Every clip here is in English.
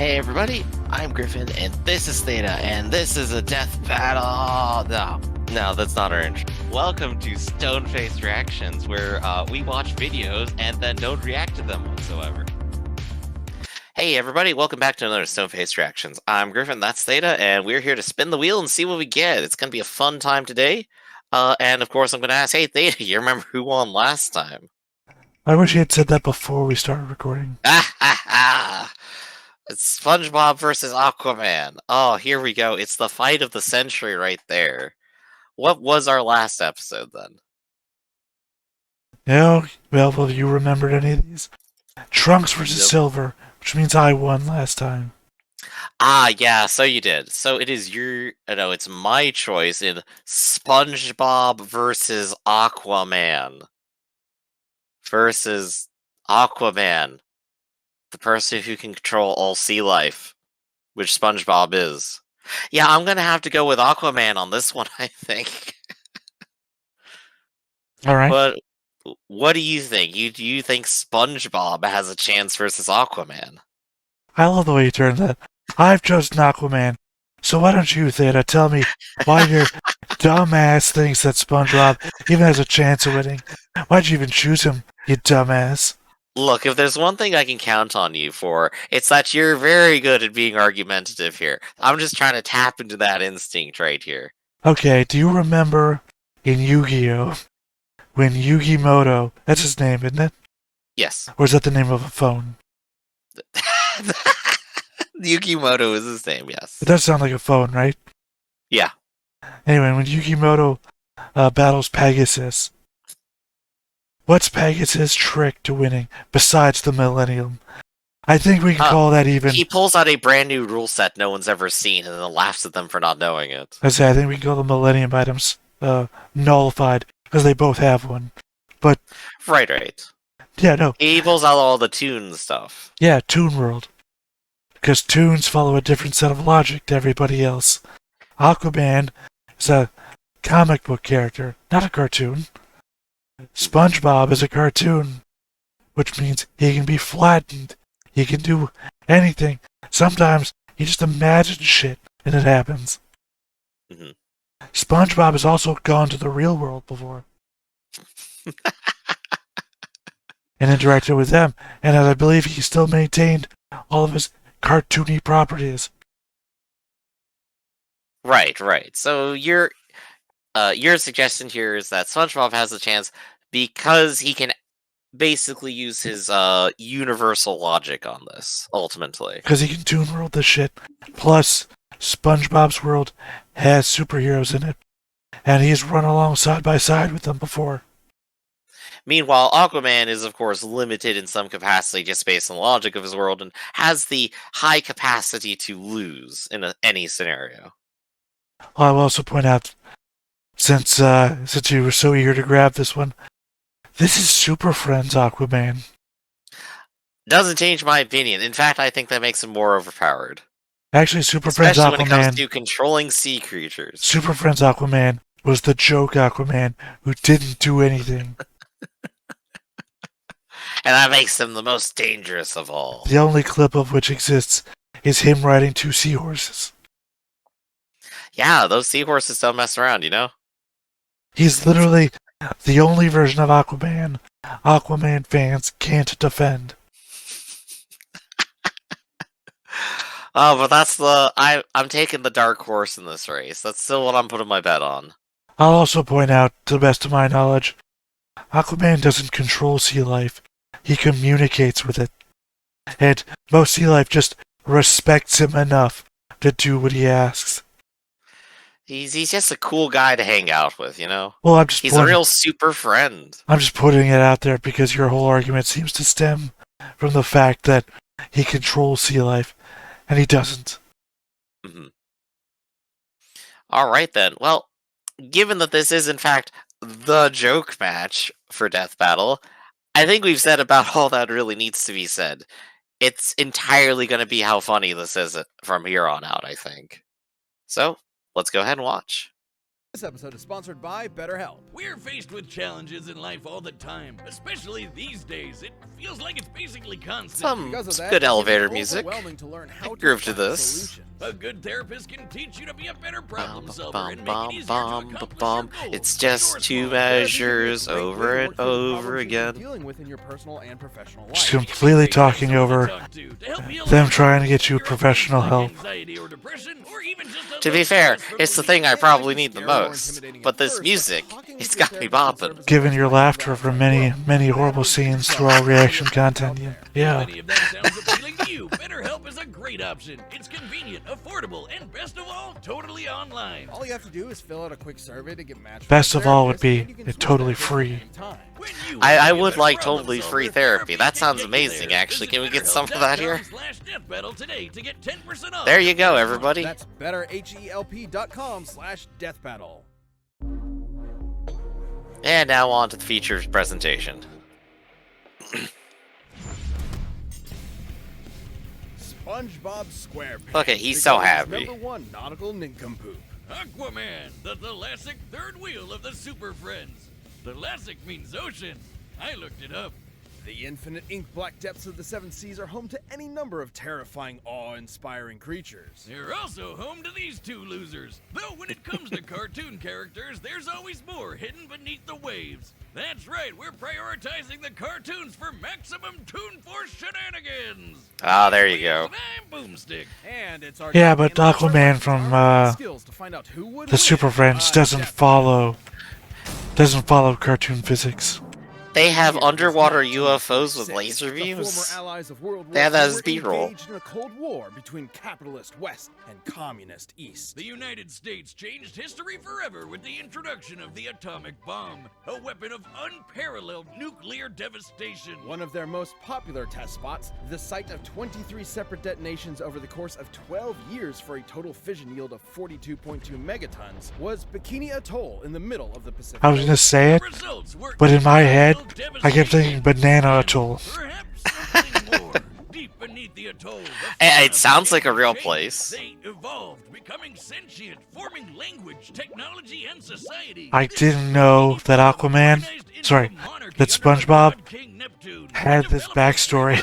Hey everybody, I'm Griffin, and this is Theta, and this is a death battle. No, that's not our intro. Welcome to Stone-Faced Reactions, where we watch videos and then don't react to them whatsoever. Hey everybody, welcome back to another Stone-Faced Reactions. I'm Griffin, that's Theta, and we're here to spin the wheel and see what we get. It's gonna be a fun time today. And of course, I'm gonna ask, hey Theta, you remember who won last time? I wish he had said that before we started recording. Ah ha ha! It's SpongeBob versus Aquaman. Oh, here we go. It's the fight of the century right there. What was our last episode then? Well, have you remembered any of these? Trunks versus Nope. Silver, which means I won last time. Ah, yeah, so you did. So it is your. No, it's my choice in SpongeBob versus Aquaman. Versus Aquaman, the person who can control all sea life, which SpongeBob is. Yeah, I'm gonna have to go with Aquaman on this one, I think. All right. But what do you think? Do you think SpongeBob has a chance versus Aquaman? I love the way you turned that. I've chosen Aquaman. So why don't you, Theta, tell me why your dumbass thinks that SpongeBob even has a chance of winning? Why'd you even choose him, you dumbass? Look, if there's one thing I can count on you for, it's that you're very good at being argumentative here. I'm just trying to tap into that instinct right here. Okay, do you remember in Yu-Gi-Oh! When Yugi Moto, that's his name, isn't it? Yes. Or is that the name of a phone? Yukimoto is his name, It yes. does sound like a phone, right? Yeah. Anyway, when Yukimoto battles Pegasus, what's Pegasus' trick to winning besides the Millennium? I think we can Uh, call that even. he pulls out a brand new rule set no one's ever seen and then laughs at them for not knowing it. I think we can call the Millennium items nullified because they both have one. But Right. yeah, no, He pulls out all the Toon stuff. yeah, Toon World, because Toons follow a different set of logic to everybody else. Aquaman is a comic book character, not a cartoon. SpongeBob is a cartoon, which means he can be flattened. He can do anything. Sometimes he just imagines shit and it happens. Mhm. SpongeBob has also gone to the real world before and interacted with them, and I believe he still maintained all of his cartoony properties. Right. So your suggestion here is that SpongeBob has a chance because he can basically use his universal logic on this ultimately. Because he can Toon World the shit. Plus, SpongeBob's world has superheroes in it, and he's run along side by side with them before. Meanwhile, Aquaman is of course limited in some capacity just based on the logic of his world and has the high capacity to lose in any scenario. I'll also point out, since you were so eager to grab this one, this is Super Friends Aquaman. Doesn't change my opinion. In fact, I think that makes him more overpowered, Actually, Super Friends especially when it comes Aquaman, to controlling sea creatures. Super Friends Aquaman was the joke Aquaman who didn't do anything. And that makes him the most dangerous of all. The only clip of which exists is him riding two seahorses. Yeah, those seahorses don't mess around, you know? He's literally the only version of Aquaman fans can't defend. Oh, but that's I'm taking the dark horse in this race. That's still what I'm putting my bet on. I'll also point out, to the best of my knowledge, Aquaman doesn't control sea life. He communicates with it. And most sea life just respects him enough to do what he asks. He's just a cool guy to hang out with, you know? Well, He's a real super friend. I'm just putting it out there because your whole argument seems to stem from the fact that he controls sea life, and he doesn't. Mm-hmm. Alright then. Well, given that this is in fact the joke match for Death Battle, I think we've said about all that really needs to be said. It's entirely going to be how funny this is from here on out, I think. So, let's go ahead and watch. This episode is sponsored by BetterHelp. We're faced with challenges in life all the time, especially these days. It feels like it's basically constant. Some Because of that, good it can be elevator music. overwhelming to learn how to Groove to find this. solutions. A good therapist can teach you to be a better problem Bum, solver bum, and make bum, it easier to bum, accomplish bum. your goals. It's just Endorse two mode. measures Great way to over and work through the over problems you're again. Dealing with in your personal and professional life. Just completely talking over them trying to get you professional help. To be fair, it's the thing I probably need the most. But this music, it's got me bopping. Given your laughter for many, many horrible scenes through all reaction content. Yeah. If that sounds appealing to you, BetterHelp is a great option. It's convenient, affordable, and best of all, totally online. All you have to do is fill out a quick survey to get matched. Best with of all would therapist, be and you can it switch totally therapists free. at any time. When you I want to be a would better like problem totally solver, free therapy. That can sounds get you amazing, there. actually. Visit Can we get some of that here? BetterHelp.com/deathbattle today to get 10% off. There you go, everybody. That's betterhelp.com/deathbattle. And now on to the features presentation. SpongeBob SquarePants. Look at, he's so becomes happy. #1 nautical nincompoop. Aquaman, the thalassic third wheel of the Super Friends. Thalassic means ocean. I looked it up. The infinite ink-black depths of the seven seas are home to any number of terrifying, awe-inspiring creatures. They're also home to these two losers. Though when it comes to cartoon characters, there's always more hidden beneath the waves. That's right, we're prioritizing the cartoons for maximum Toon Force shenanigans. Ah, there you go. I'm Boomstick. And it's our Yeah, but dynamic Aquaman sharp from, skills to find out who would The win Super Friends a doesn't death follow cartoon physics. They have battle. underwater Here is UFOs with 1996. laser The beams. former allies of World War They have that II as were B-roll. engaged in a Cold War between capitalist West and communist East. The United States changed history forever with the introduction of the atomic bomb, a weapon of unparalleled nuclear devastation. One of their most popular test spots, the site of 23 separate detonations over the course of 12 years for a total fission yield of 42.2 megatons, was Bikini Atoll in the middle of the Pacific. I was gonna say it, The results were but in my head, incredible, I kept thinking Banana Atoll. Perhaps something more. Deep beneath the atoll, It sounds like a real place. They evolved, becoming sentient, forming language, technology, and society. I didn't know that Aquaman, sorry, that SpongeBob had this backstory.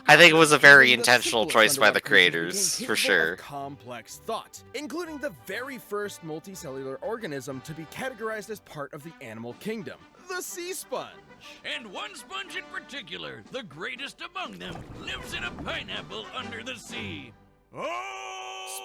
I think it was a very intentional choice by the creators, for sure. Complex thought, including the very first multicellular organism to be categorized as part of the animal kingdom, the sea sponge. And one sponge in particular, the greatest among them, lives in a pineapple under the sea. Oh!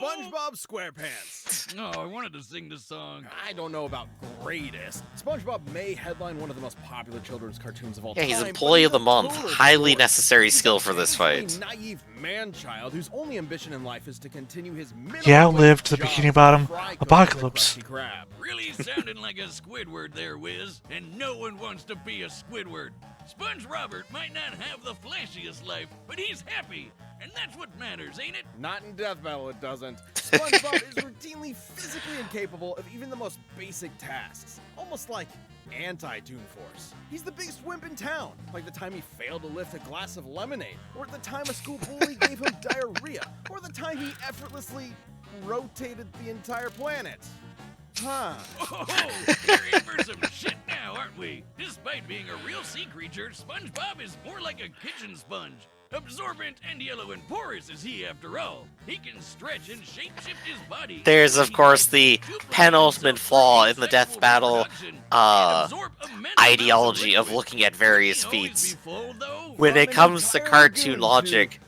SpongeBob SquarePants. Oh, I wanted to sing the song. I don't know about greatest. SpongeBob may headline one of the most popular children's cartoons of all Yeah, time. he's but Employee of the a Month. total Highly dork. necessary He's skill a for this painfully fight. naive man-child whose only ambition in life is to continue his He outlived the job Bikini as Bottom a fry cook apocalypse. at the Krusty Krab. Really sounding like a Squidward there, Wiz. And no one wants to be a Squidward. Sponge Robert might not have the flashiest life, but he's happy. And that's what matters, ain't it? Not in Death Battle, it doesn't. SpongeBob is routinely physically incapable of even the most basic tasks. Almost like anti-Toon Force. He's the biggest wimp in town, like the time he failed to lift a glass of lemonade, or the time a school bully gave him diarrhea, or the time he effortlessly rotated the entire planet. Huh. Oh, we're in for some shit now, aren't we? Despite being a real sea creature, SpongeBob is more like a kitchen sponge. Absorbent and yellow and porous is he, after all. He can stretch and shapeshift his body. There's, of course, the penultimate flaw in the Death Battle ideology of looking at various feats. When it comes to cartoon logic,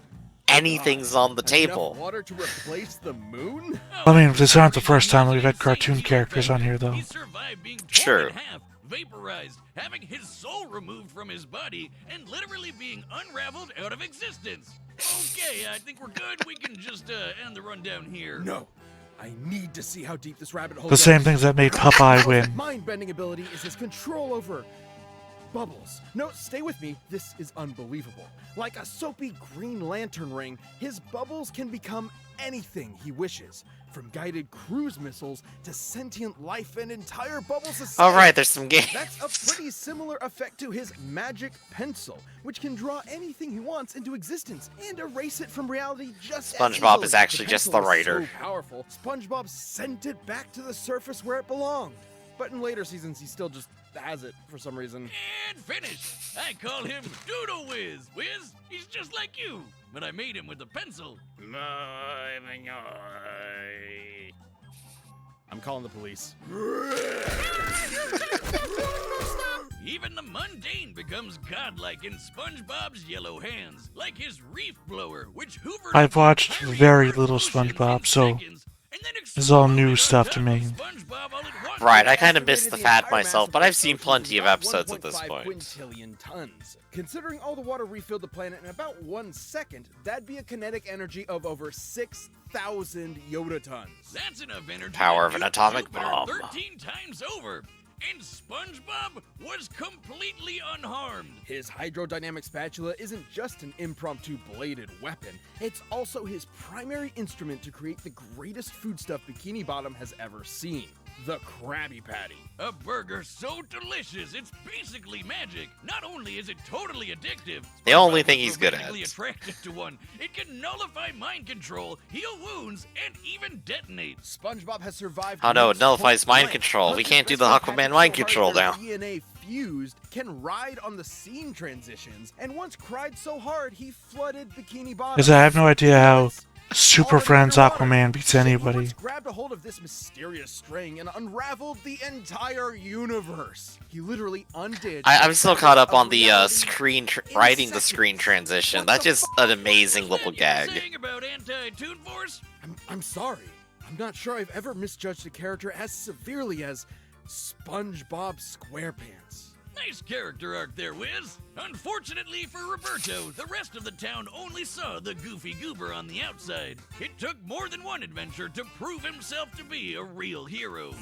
anything's on the Enough table. water to replace the moon? I mean, this aren't the first time we've had cartoon characters on here, though. He survived being torn Sure. in half, vaporized, having his soul removed from his body, and literally being unraveled out of existence. Okay, I think we're good. We can just end the rundown here. No. I need to see how deep this rabbit hole The same goes. things that made Popeye win. Mind-bending ability is his control over bubbles. No, stay with me. This is unbelievable. Like a soapy Green Lantern ring, his bubbles can become anything he wishes. From guided cruise missiles to sentient life and entire bubble society. Alright, there's some games. That's a pretty similar effect to his magic pencil, which can draw anything he wants into existence and erase it from reality just as SpongeBob easily. is actually The just pencil the was writer. So powerful, SpongeBob sent it back to the surface where it belonged. But in later seasons, he still just has it for some reason. And finished. I call him Doodle Whiz. Whiz, he's just like you, but I made him with a pencil. I'm calling the police. Even the mundane becomes godlike in SpongeBob's yellow hands, like his reef blower, which hoovered I've watched entire very little ocean in SpongeBob, so seconds, and then this is all new exploded stuff on to top me. of SpongeBob all at once. Right, I kind of missed the Estimated fad entire myself, mass but of I've seen the plenty of ocean is episodes at about this 1.5 point. quintillion tons. Considering all the water refilled the planet in about 1 second, that'd be a kinetic energy of over 6,000 Yoda tons. That's enough energy. Power to of an nuke atomic Jupiter bomb. 13 times over. And SpongeBob was completely unharmed. His hydrodynamic spatula isn't just an impromptu bladed weapon, it's also his primary instrument to create the greatest foodstuff Bikini Bottom has ever seen. The Krabby Patty. A burger so delicious, it's basically magic. Not only is it totally addictive, The only SpongeBob thing was he's good at. romantically attracted to one. It can nullify mind control, heal wounds, and even detonate. SpongeBob has survived. Oh no, it Nick's nullifies point mind blank. control. We Hunter's can't do best the friend Aquaman Patrick mind so hard control their now. DNA fused, can ride on the scene transitions, and once cried so hard he flooded Bikini Bottom. Because I have no idea how Super Already Friends underwater. Aquaman beats So he anybody. once grabbed a hold of this mysterious string and unraveled the entire universe. He literally undid. I'm still caught up on the reality screen, in writing the seconds. screen transition. What That's the just fuck? an amazing little What's that you were gag. saying about anti-Toon Force? I'm sorry. I'm not sure I've ever misjudged a character as severely as SpongeBob SquarePants. Nice character arc there, Wiz. Unfortunately for Roberto, the rest of the town only saw the goofy goober on the outside. It took more than one adventure to prove himself to be a real hero.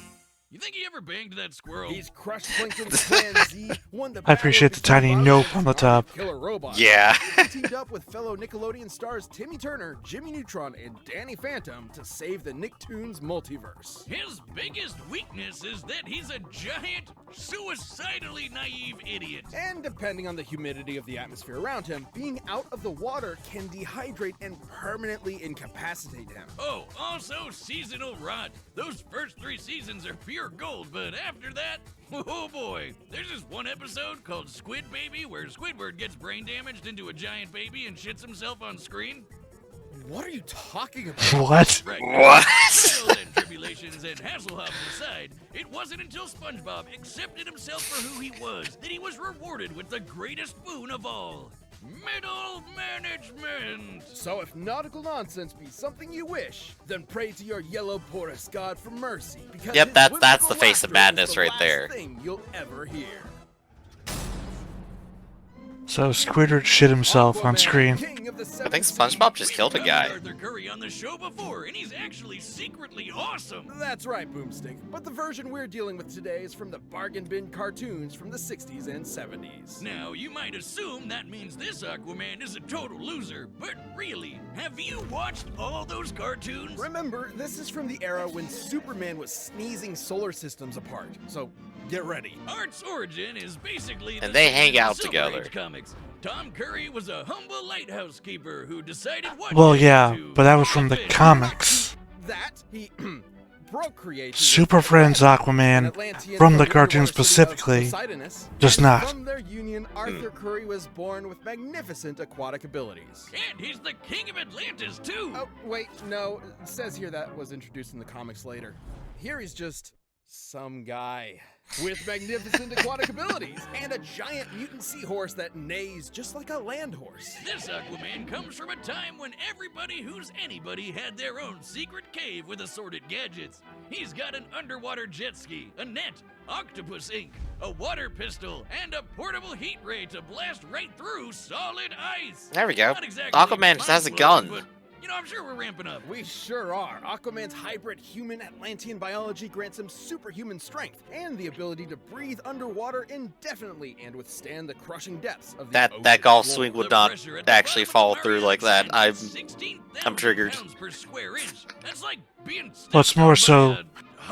You think he ever banged that squirrel? He's crushed Plankton's Plan Z, won the I appreciate the tiny nope on the top. Killer robot. Yeah. He teamed up with fellow Nickelodeon stars Timmy Turner, Jimmy Neutron, and Danny Phantom to save the Nicktoons multiverse. His biggest weakness is that he's a giant, suicidally naive idiot. And depending on the humidity of the atmosphere around him, being out of the water can dehydrate and permanently incapacitate him. Oh, also seasonal rot. Those first 3 seasons are pure gold, but after that, oh boy. There's this one episode called Squid Baby where Squidward gets brain damaged into a giant baby and shits himself on screen. What are you talking about? What? Right. What? Trials and tribulations and Hasselhoffs aside, it wasn't until SpongeBob accepted himself for who he was that he was rewarded with the greatest boon of all. Middle management! So if nautical nonsense be something you wish, then pray to your yellow porous god for mercy. Because Yep, his that's whimsical the face of laughter is madness the right last there. thing you'll ever hear. So Squidward shit himself on Aquaman, screen. king of the I think seven seas. SpongeBob just killed a We've guy. done Arthur Curry on the show before, and he's actually secretly awesome. That's right, Boomstick. But the version we're dealing with today is from the bargain bin cartoons from the 60s and 70s. Now, you might assume that means this Aquaman is a total loser, but really, have you watched all those cartoons? Remember, this is from the era when Superman was sneezing solar systems apart. So, get ready. Art's origin is basically And the they same hang as out the Silver together. Age comics. Tom Curry was a humble lighthouse keeper who decided what Well, day yeah, to but that was from the fit. comics. That, he procreated Super with Friends an Aquaman, Atlantean from the underwater cartoon city of specifically, Poseidonus, does and not. From their union, Arthur Curry was born with magnificent aquatic abilities. And he's the king of Atlantis, too. Oh, wait, no. It says here that was introduced in the comics later. Here he's just some guy with magnificent aquatic abilities and a giant mutant seahorse that neighs just like a land horse. This Aquaman comes from a time when everybody who's anybody had their own secret cave with assorted gadgets. He's got an underwater jet ski, a net, octopus ink, a water pistol, and a portable heat ray to blast right through solid ice. There we go. Not exactly Aquaman just has a gun. mind-blowing, but You know, I'm sure we're ramping up. We sure are. Aquaman's hybrid human Atlantean biology grants him superhuman strength and the ability to breathe underwater indefinitely and withstand the crushing depths of the That ocean golf floor. swing would The not pressure at the actually bottom of follow the through like Mariana that. Trench is 16,000 I'm triggered. pounds per square inch. That's like being Well, it's more so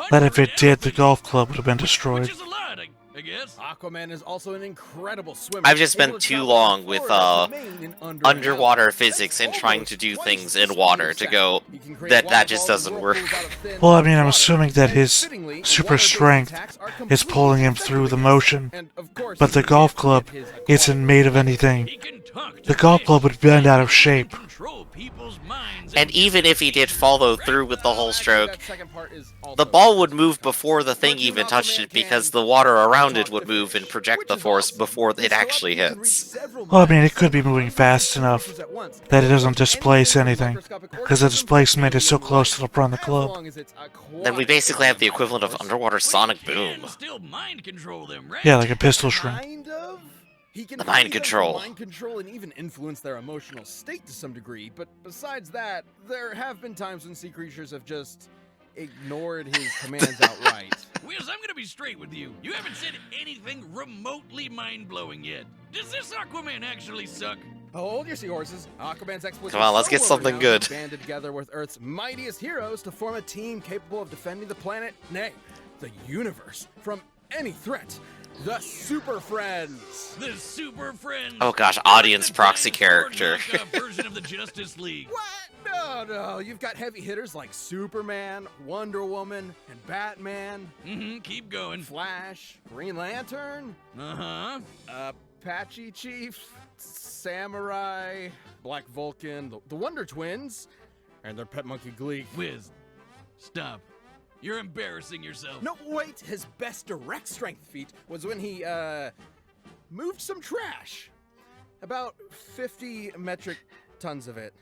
that if it did, the golf club would have been which destroyed. is a lot, I guess. Aquaman is also an incredible swimmer. I've just been able to too travel long from with, Florida to Maine in under an underwater hour. physics and That's trying to almost do twice things the in speed water of to sound. go He can create that just waterfalls doesn't and work. whirlpools out of thin Well, I mean, I'm water. assuming that And his fittingly, super water-based strength attacks are is completely pulling him through the effective motion, against- and of course, but he the can't golf forget club his isn't aquatic made of ability. anything. He can talk to The golf fish. club would bend out of He can shape. control people's minds And even if he did follow through with the Well, whole actually, stroke, that second part is also the ball would true. move before the thing Cartoon even touched Aquaman it because can the water around it talk would to move and fish, project which the is force awesome. before This it actually telepathy can reach hits. several Well, I mean, miles, it could be sometimes moving hundreds fast of enough creatures at once, that it and doesn't anything displace from anything, microscopic because the organisms to displacement is so alien close life, to the front of the as club. long as it's Then we aquatic basically have the alien life, equivalent of course. underwater But sonic he can boom. still mind control them, right? Yeah, like a pistol shrimp. Kind of. He can The mind free them from control. mind control and even influence their emotional state to some degree, but besides that, there have been times when sea creatures have just ignored his commands outright. Wiz, I'm gonna be straight with you. You haven't said anything remotely mind-blowing yet. Does this Aquaman actually suck? Hold your seahorses. Aquaman's exploits Come on, are let's so get something world-renowned, good. he banded together with Earth's mightiest heroes to form a team capable of defending the planet, nay, the universe, from any threat. The Super Friends. The Super Friends. Oh gosh, audience proxy character. Version of the Justice League. What? No. You've got heavy hitters like Superman, Wonder Woman, and Batman, Mm-hmm. Keep going. Flash, Green Lantern, Uh-huh. Apache Chief, Samurai, Black Vulcan, the Wonder Twins, and their pet monkey Gleek. Wiz, stop. You're embarrassing yourself. No, wait, his best direct strength feat was when he, moved some trash. About 50 metric tons of it.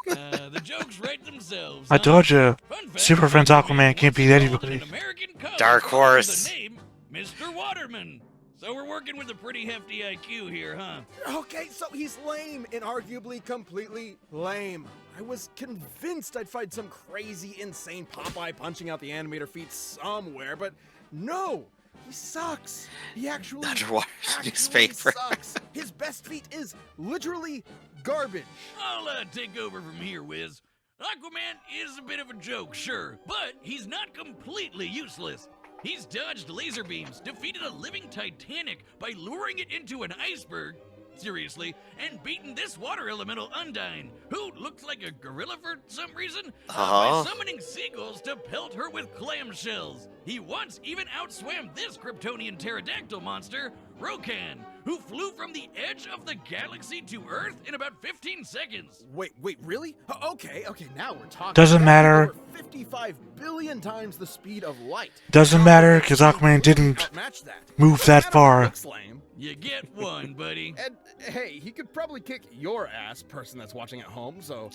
The jokes write themselves. I huh? told you, Fun fact, Super Friends Aquaman can't beat once anybody. an American college Dark with horse. the name Mr. Waterman. So we're working with a pretty hefty IQ here, huh? Okay, so he's lame and arguably completely lame. I was convinced I'd find some crazy, insane Popeye punching out the animator feat somewhere, but no! He sucks. He actually, Underwater actually newspaper. sucks. His best feat is literally garbage. I'll take over from here, Wiz. Aquaman is a bit of a joke, sure, but he's not completely useless. He's dodged laser beams, defeated a living Titanic by luring it into an iceberg, seriously, and beaten this water elemental Undine, who looks like a gorilla for some reason, Uh-huh. by summoning seagulls to pelt her with clamshells. He once even outswam this Kryptonian pterodactyl monster, Rokan, who flew from the edge of the galaxy to Earth in about 15 seconds. Wait, really? Okay, now we're talking. Doesn't That's matter. over 55 billion times the speed of light. Doesn't matter, 'cause Aquaman didn't outmatch that. move that Adam far. looks lame. You get one, buddy. And hey, he could probably kick your ass, person that's watching at home, so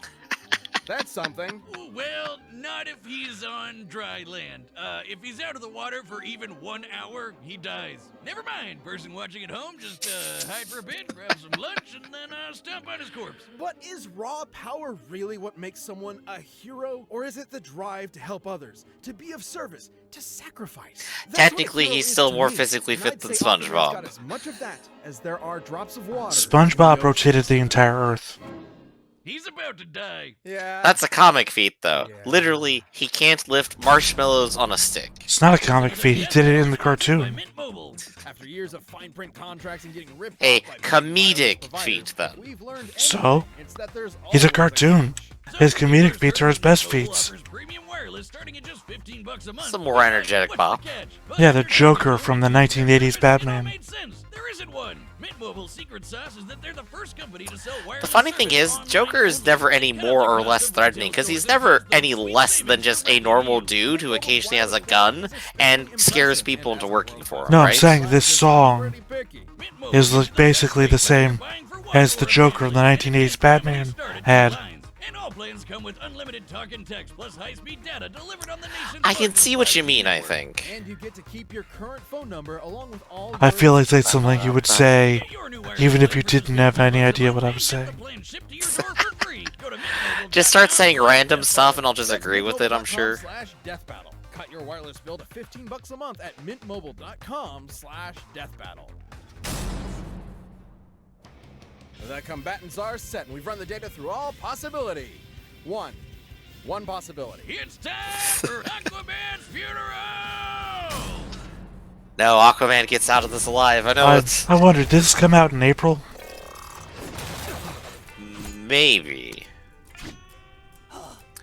that's something. Well, not if he's on dry land. If he's out of the water for even 1 hour, he dies. Never mind, person watching at home, just hide for a bit, grab some lunch, and then stomp on his corpse. But is raw power really what makes someone a hero? Or is it the drive to help others, to be of service, to sacrifice? That's what a Technically, hero he's is still to more me, physically and fit I'd than say Aquaman's SpongeBob. got as much of that as there are drops of water. SpongeBob in the ocean. rotated the entire Earth. He's about to die. Yeah. That's a comic feat, though. Yeah. Literally, he can't lift marshmallows on a stick. It's not a comic feat, he did it in the By cartoon. Mint Mobile. After years of fine print contracts and getting ripped A off by comedic providers, feat, then. we've learned So? anything. It's that there's He's a always cartoon. So His comedic Rooster feats are his Teeth best Mobile feats. offers premium wireless starting at just $15 a month. Some more energetic What's Bob. the catch? Yeah, the But Joker from the 1980s it all Batman. made sense. There isn't one. Mint Mobile's secret sauce is that they're the first company to sell wireless. The funny thing is, service Joker is online never only. any Cut more out the or cost less of threatening, retail because he's stores never and any sweet less than savings just for a normal you. dude who occasionally has a gun and scares people into working for him, No, I'm right? saying this song Mint Mobile is the basically best the rate same when you're buying for as the one Joker of the or 1980s Batman started had. lines. And all plans come with unlimited talk and text plus high-speed data delivered on the nation's I can largest see what you 5G mean, I network. think. And you get to keep your current phone number along with all I your feel like that's something you would say Get your new wireless even if you plan for just didn't have any 15 bucks a idea month what I and was get the saying. plan shipped to your door for free. free. Go to mintmobile.com Just start saying random stuff and I'll just agree with it, I'm sure. /deathbattle. Cut your wireless bill to $15 a month at mintmobile.com/deathbattle. The combatants are set, and we've run the data through all possibility. One possibility. It's time for Aquaman's funeral! No, Aquaman gets out of this alive. I know it's... I wonder, did this come out in April? Maybe.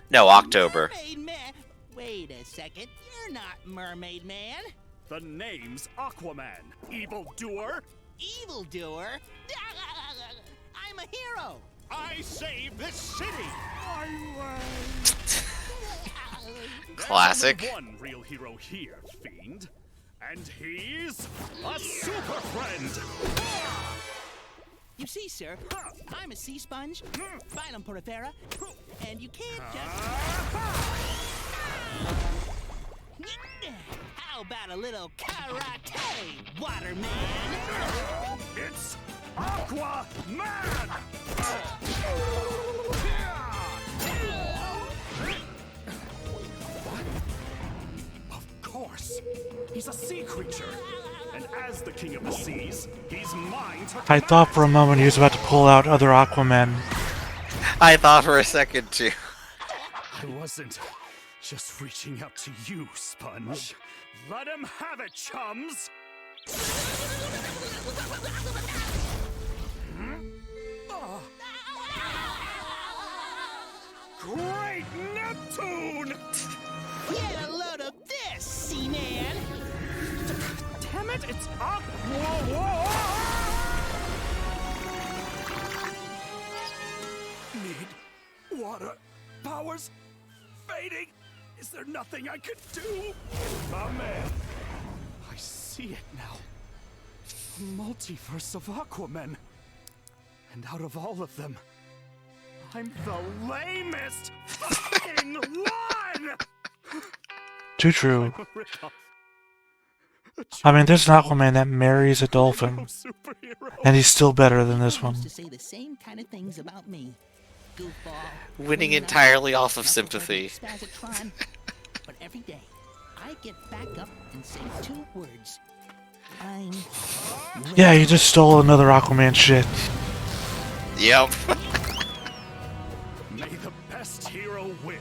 No, October. Mermaid Man. Wait a second. You're not Mermaid Man. The name's Aquaman, evildoer. Evildoer? I'm a hero. I saved this city. Classic. There's only one real hero here, fiend, and he's a super friend. You see, sir, I'm a sea sponge, phylum porifera, and you can't just... How about a little karate, Waterman? It's Aquaman. Of course, he's a sea creature, and as the king of the seas, he's mine to I thought for a moment he was about to pull out other Aquamen. I thought for a second too. I wasn't just reaching out to you, Sponge. Let him have it, chums! Great Neptune! Get a load of this, Seaman! Damn it, it's Aqua! Need water powers fading. Is there nothing I could do? My man. I see it now. A multiverse of Aquaman. And out of all of them, I'm the lamest fucking one! Too true. I mean, there's an Aquaman that marries a dolphin, Superhero. and he's still better than this one. Used to say the same kind of things about me. Goofball. Winning clean up, entirely off of knucklehead, sympathy. spazatron. But every day, I get back up and say 2 words. I'm... Yeah, you just stole another Aquaman shit. Yep. May the best hero win.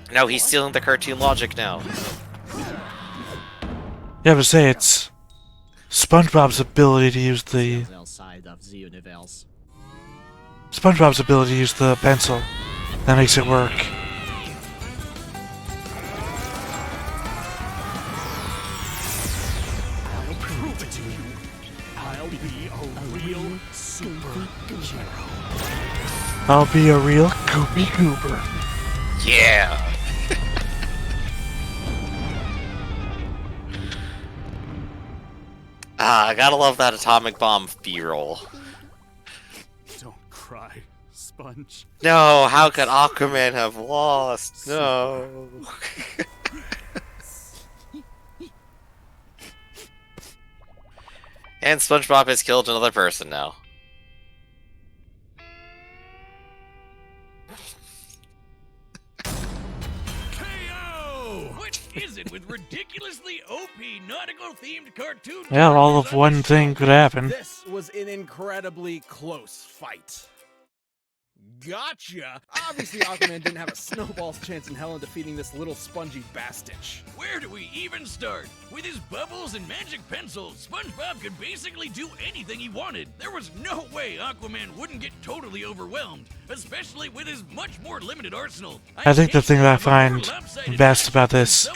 No, he's stealing the cartoon logic now. Yeah, but say it's SpongeBob's ability to use the SpongeBob's ability to use the pencil that makes it work. I'll prove it to you. I'll be a real superhero. I'll be a real goopy goober. Yeah. I gotta love that atomic bomb B-roll. Don't cry, Sponge. No, how could Aquaman have lost? No. And SpongeBob has killed another person now. KO! What is it with ridiculously OP nautical-themed cartoon? Yeah, all of characters? one thing could happen. This was an incredibly close fight. Gotcha! Obviously, Aquaman didn't have a snowball's chance in hell in defeating this little spongy bastich. Where do we even start? With his bubbles and magic pencils, SpongeBob could basically do anything he wanted. There was no way Aquaman wouldn't get totally overwhelmed, especially with his much more limited arsenal. I think the thing that I find best about this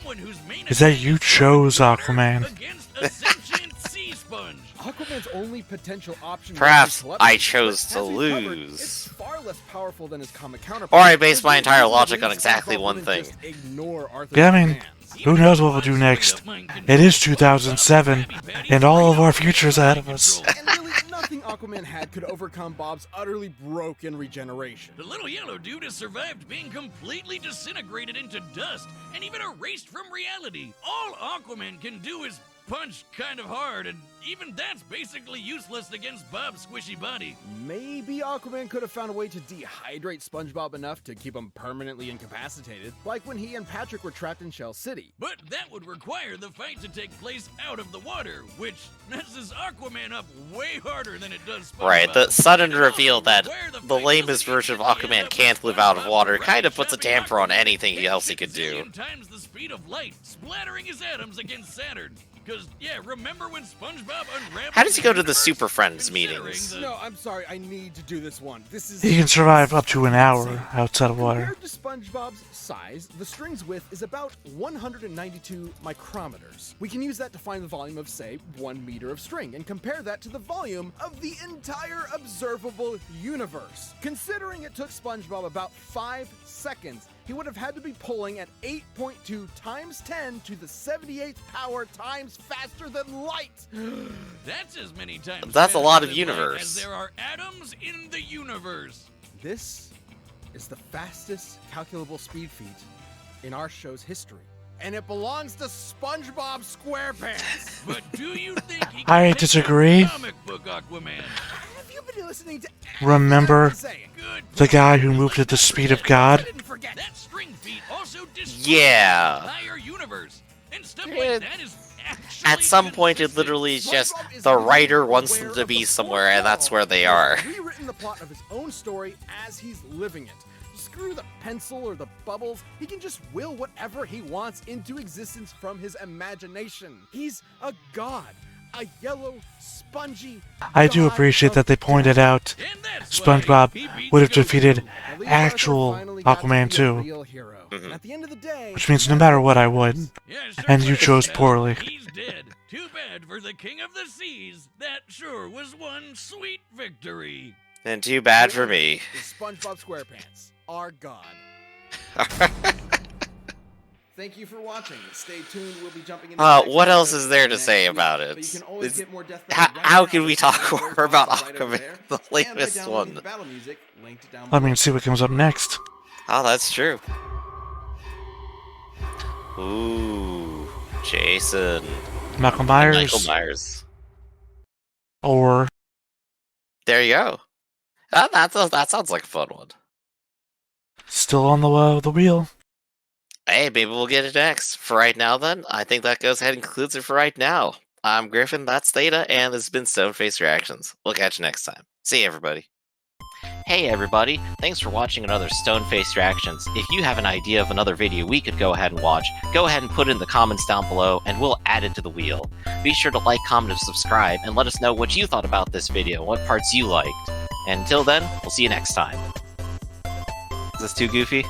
is that you chose Aquaman. Against a sentient sea sponge. Aquaman's only potential option. Perhaps was I chose to as we covered, lose. It's far less powerful than his comic counterpart. Or I based my There's no entire reason to logic on believe exactly SpongeBob one wouldn't thing. just ignore Arthur's Yeah, I mean, commands. who knows what we'll do next? It is 2007, and all of our future's ahead of us. And really, nothing Aquaman had could overcome Bob's utterly broken regeneration. The little yellow dude has survived being completely disintegrated into dust and even erased from reality. All Aquaman can do is punch kind of hard, and even that's basically useless against Bob's squishy body. Maybe Aquaman could have found a way to dehydrate SpongeBob enough to keep him permanently incapacitated, like when he and Patrick were trapped in Shell City. But that would require the fight to take place out of the water, which messes Aquaman up way harder than it does SpongeBob. Right, the sudden And reveal also, that where the fight lamest doesn't version of usually end Aquaman up can't with live out of SpongeBob water kind of rapid puts a shoving damper on Aquaman anything else he 10 could do. zillion times the speed of light, splattering his atoms against Saturn. Because, yeah, remember when SpongeBob unraveled How does he go to the universe? Super Friends Considering meetings? the- No, I'm sorry, I need to do this one. This is... He can survive up to an hour outside of water. Compared to SpongeBob's size, the string's width is about 192 micrometers. We can use that to find the volume of, say, 1 meter of string, and compare that to the volume of the entire observable universe. Considering it took SpongeBob about 5 seconds, he would have had to be pulling at 8.2 times 10 to the 78th power times faster than light. That's as many times. That's a lot of faster than light universe. As there are atoms in the universe. This is the fastest calculable speed feat in our show's history. And it belongs to SpongeBob SquarePants. But do you think he I can take disagree. the comic book Aquaman? Have you been listening to Remember everything I'm saying? Good. the guy who moved at the speed of God? I didn't forget. That string feat also destroys Yeah. the entire universe. And stuff Yeah. like that is actually At some point, it consistent. literally is just SpongeBob is the writer wants aware them to of be the somewhere, fourth and that's wall. where they are. He's rewritten the plot of his own story as he's living it. Screw the pencil or the bubbles. He can just will whatever he wants into existence from his imagination. He's a god. A yellow, spongy I do god appreciate of that they pointed out And that's why SpongeBob he beats would have Goku. defeated At least actual Arthur finally got to Aquaman be a 2, real hero. Mhm. And at the end of the day, which means no matter what I would. Yeah, sure And you was. chose Well, poorly. He's dead. Too bad for the king of the seas. That sure was one sweet victory. And too bad for me. is SpongeBob SquarePants, our god. Thank you for watching. Stay tuned. We'll be jumping into the next What else episode is there to next say week, about but it? you can always It's- get more Death How, Battle right how now can we with talk the more Endorsed about boxes right over Aquaman, there, the and by latest downloading one? the battle music linked down Let below. me see what comes up next. Oh, that's true. Ooh, Jason. Michael Myers, Michael Myers. or There you go. That sounds like a fun one. still on the wheel. Hey, maybe we'll get it next. For right now, then, I think that goes ahead and concludes it for right now. I'm Griffin, that's Theta, and this has been Stoneface Reactions. We'll catch you next time. See you, everybody. Hey, everybody. Thanks for watching another Stoneface Reactions. If you have an idea of another video we could go ahead and watch, go ahead and put it in the comments down below, and we'll add it to the wheel. Be sure to like, comment, and subscribe, and let us know what you thought about this video, what parts you liked. And until then, we'll see you next time. Is this too goofy?